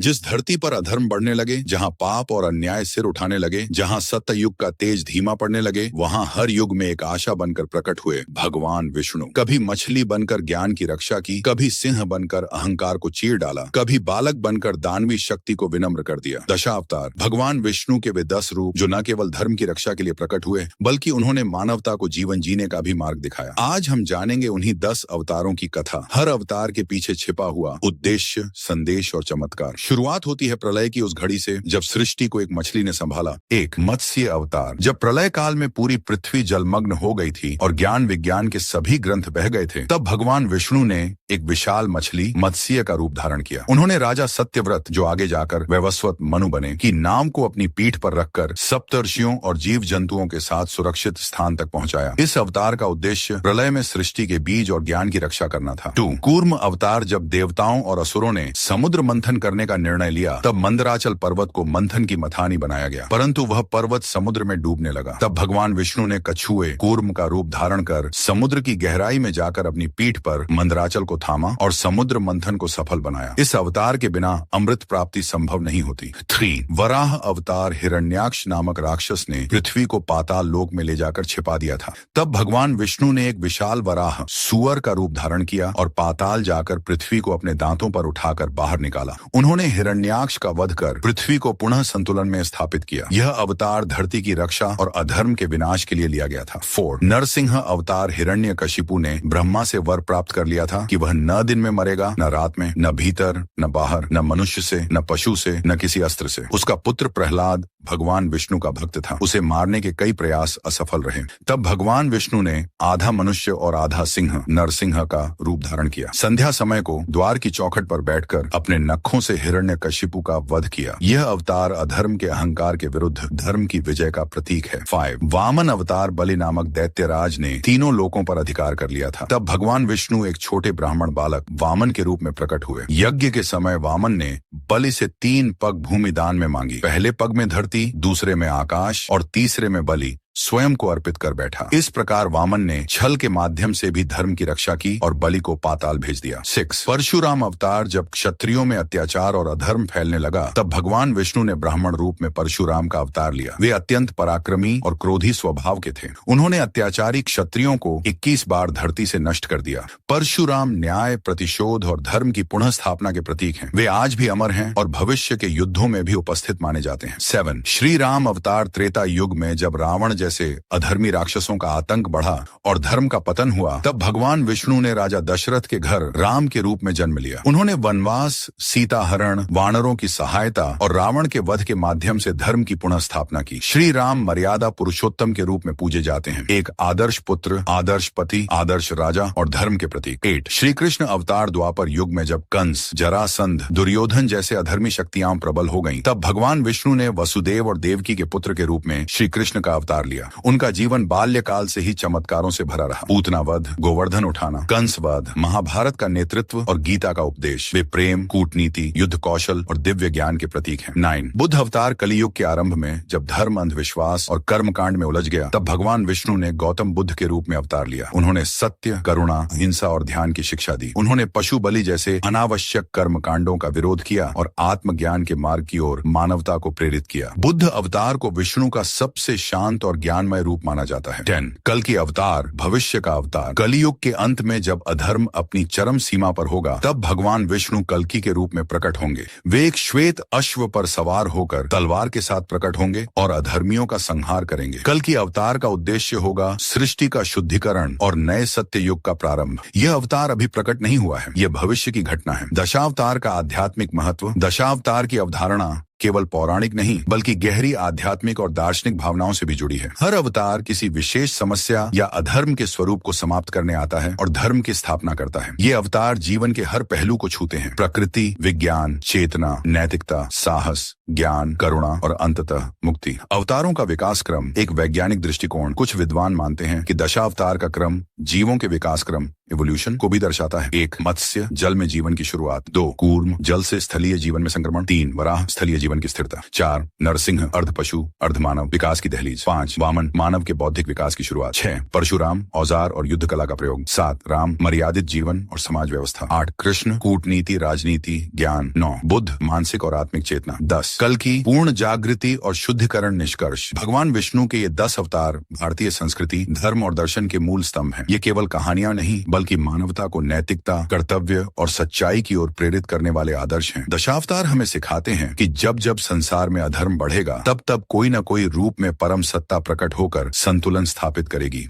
जिस धरती पर अधर्म बढ़ने लगे, जहां पाप और अन्याय सिर उठाने लगे, जहां सत्य युग का तेज धीमा पड़ने लगे, वहां हर युग में एक आशा बनकर प्रकट हुए भगवान विष्णु। कभी मछली बनकर ज्ञान की रक्षा की, कभी सिंह बनकर अहंकार को चीर डाला, कभी बालक बनकर दानवी शक्ति को विनम्र कर दिया। दशावतार भगवान विष्णु के वे 10 रूप जो न केवल धर्म की रक्षा के लिए प्रकट हुए, बल्कि उन्होंने मानवता को जीवन जीने का भी मार्ग दिखाया। आज हम जानेंगे उन्हीं 10 अवतारों की कथा, हर अवतार के पीछे छिपा हुआ उद्देश्य, संदेश और चमत्कार। शुरुआत होती है प्रलय की उस घड़ी से जब सृष्टि को एक मछली ने संभाला। एक मत्स्य अवतार। जब प्रलय काल में पूरी पृथ्वी जलमग्न हो गई थी और ज्ञान विज्ञान के सभी ग्रंथ बह गए थे, तब भगवान विष्णु ने एक विशाल मछली मत्स्य का रूप धारण किया। उन्होंने राजा सत्यव्रत, जो आगे जाकर वैवस्वत मनु बने, की नाम को अपनी पीठ पर रखकर सप्तर्षियों और जीव जंतुओं के साथ सुरक्षित स्थान तक पहुंचाया। इस अवतार का उद्देश्य प्रलय में सृष्टि के बीज और ज्ञान की रक्षा करना था। 2 कूर्म अवतार। जब देवताओं और असुरों ने समुद्र मंथन करने का निर्णय लिया, तब मंदराचल पर्वत को मंथन की मथानी बनाया गया, परंतु वह पर्वत समुद्र में डूबने लगा। तब भगवान विष्णु ने कछुए कूर्म का रूप धारण कर समुद्र की गहराई में जाकर अपनी पीठ पर मंदराचल को थामा और समुद्र मंथन को सफल बनाया। इस अवतार के बिना अमृत प्राप्ति संभव नहीं होती। 3 वराह अवतार। हिरण्याक्ष नामक राक्षस ने पृथ्वी को पाताल लोक में ले जाकर छिपा दिया था। तब भगवान विष्णु ने एक विशाल वराह सुअर का रूप धारण किया और पाताल जाकर पृथ्वी को अपने दांतों पर उठाकर बाहर निकाला। उन्होंने हिरण्याक्ष का वध कर पृथ्वी को पुनः संतुलन में स्थापित किया। यह अवतार धरती की रक्षा और अधर्म के विनाश के लिए लिया गया था। 4 नरसिंह अवतार। हिरण्यकशिपु ने ब्रह्मा से वर प्राप्त कर लिया था कि वह न दिन में मरेगा, न रात में, न भीतर, न बाहर, न मनुष्य से, न पशु से, न किसी अस्त्र से। उसका पुत्र प्रहलाद भगवान विष्णु का भक्त था। उसे मारने के कई प्रयास असफल रहे। तब भगवान विष्णु ने आधा मनुष्य और आधा सिंह नरसिंह का रूप धारण किया। संध्या समय को द्वार की चौखट पर बैठकर अपने नखों से हिरण्यकशिपु का वध किया। यह अवतार अधर्म के अहंकार के विरुद्ध धर्म की विजय का प्रतीक है। 5 वामन अवतार। बलि नामक दैत्यराज ने तीनों लोकों पर अधिकार कर लिया था। तब भगवान विष्णु एक छोटे ब्राह्मण बालक वामन के रूप में प्रकट हुए। यज्ञ के समय वामन ने बलि से 3 पग भूमि दान में मांगी। पहले पग में धरती, दूसरे में आकाश और तीसरे में बलि स्वयं को अर्पित कर बैठा। इस प्रकार वामन ने छल के माध्यम से भी धर्म की रक्षा की और बलि को पाताल भेज दिया। 6 परशुराम अवतार। जब क्षत्रियों में अत्याचार और अधर्म फैलने लगा, तब भगवान विष्णु ने ब्राह्मण रूप में परशुराम का अवतार लिया। वे अत्यंत पराक्रमी और क्रोधी स्वभाव के थे। उन्होंने अत्याचारी क्षत्रियों को 21 बार धरती से नष्ट कर दिया। परशुराम न्याय, प्रतिशोध और धर्म की पुनः स्थापना के प्रतीक हैं। वे आज भी अमर हैं और भविष्य के युद्धों में भी उपस्थित माने जाते हैं। 7 श्री राम अवतार। त्रेता युग में जब रावण जैसे अधर्मी राक्षसों का आतंक बढ़ा और धर्म का पतन हुआ, तब भगवान विष्णु ने राजा दशरथ के घर राम के रूप में जन्म लिया। उन्होंने वनवास, सीता हरण, वानरों की सहायता और रावण के वध के माध्यम से धर्म की पुनः स्थापना की। श्री राम मर्यादा पुरुषोत्तम के रूप में पूजे जाते हैं, एक आदर्श पुत्र, आदर्श पति, आदर्श राजा और धर्म के प्रतीक। 8 श्री कृष्ण अवतार। द्वापर युग में जब कंस, जरासंध, दुर्योधन जैसे अधर्मी शक्तियां प्रबल हो गईं, तब भगवान विष्णु ने वसुदेव और देवकी के पुत्र के रूप में श्री कृष्ण का अवतार लिया। उनका जीवन बाल्यकाल से ही चमत्कारों से भरा रहा। पूतना वध, गोवर्धन उठाना, कंस वध, महाभारत का नेतृत्व और गीता का उपदेश। वे प्रेम, कूटनीति, युद्ध कौशल और दिव्य ज्ञान के प्रतीक हैं। 9 बुद्ध अवतार। कलियुग के आरंभ में जब धर्म, अंधविश्वास और कर्मकांड में उलझ गया, तब भगवान विष्णु ने गौतम बुद्ध के रूप में अवतार लिया। उन्होंने सत्य, करुणा, अहिंसा और ध्यान की शिक्षा दी। उन्होंने पशु बलि जैसे अनावश्यक कर्मकांडों का विरोध किया और आत्मज्ञान के मार्ग की ओर मानवता को प्रेरित किया। बुद्ध अवतार को विष्णु का सबसे शांत और ज्ञानमय रूप माना जाता है। 10 कल की अवतार। भविष्य का अवतार। कलियुग के अंत में जब अधर्म अपनी चरम सीमा पर होगा, तब भगवान विष्णु कल्कि के रूप में प्रकट होंगे। वे एक श्वेत अश्व पर सवार होकर तलवार के साथ प्रकट होंगे और अधर्मियों का संहार करेंगे। कल की अवतार का उद्देश्य होगा सृष्टि का शुद्धिकरण और नए सत्य युग का प्रारंभ। यह अवतार अभी प्रकट नहीं हुआ है, यह भविष्य की घटना है। दशावतार का आध्यात्मिक महत्व। दशावतार की अवधारणा केवल पौराणिक नहीं, बल्कि गहरी आध्यात्मिक और दार्शनिक भावनाओं से भी जुड़ी है। हर अवतार किसी विशेष समस्या या अधर्म के स्वरूप को समाप्त करने आता है और धर्म की स्थापना करता है। ये अवतार जीवन के हर पहलू को छूते हैं। प्रकृति, विज्ञान, चेतना, नैतिकता, साहस, ज्ञान, करुणा और अंततः मुक्ति। अवतारों का विकास क्रम एक वैज्ञानिक दृष्टिकोण। कुछ विद्वान मानते हैं कि दशावतार का क्रम जीवों के विकास क्रम इवोल्यूशन को भी दर्शाता है। 1 मत्स्य, जल में जीवन की शुरुआत। 2 कूर्म, जल से स्थलीय जीवन में संक्रमण। 3 वराह, स्थलीय जीवन की स्थिरता। 4 नरसिंह, अर्ध पशु अर्ध मानव, विकास की दहलीज। 5 वामन, मानव के बौद्धिक विकास की शुरुआत। 6 परशुराम, औजार और युद्ध कला का प्रयोग। 7 राम, मर्यादित जीवन और समाज व्यवस्था। 8 कृष्ण, कूटनीति, राजनीति, ज्ञान। 9 बुद्ध, मानसिक और आत्मिक चेतना। 10 कल की पूर्ण जागृति और शुद्धिकरण निष्कर्ष। भगवान विष्णु के ये 10 अवतार भारतीय संस्कृति, धर्म और दर्शन के मूल स्तंभ हैं। ये केवल कहानियां नहीं, बल्कि मानवता को नैतिकता, कर्तव्य और सच्चाई की ओर प्रेरित करने वाले आदर्श हैं। दशावतार हमें सिखाते हैं कि जब जब संसार में अधर्म बढ़ेगा, तब तब कोई न कोई रूप में परम सत्ता प्रकट होकर संतुलन स्थापित करेगी।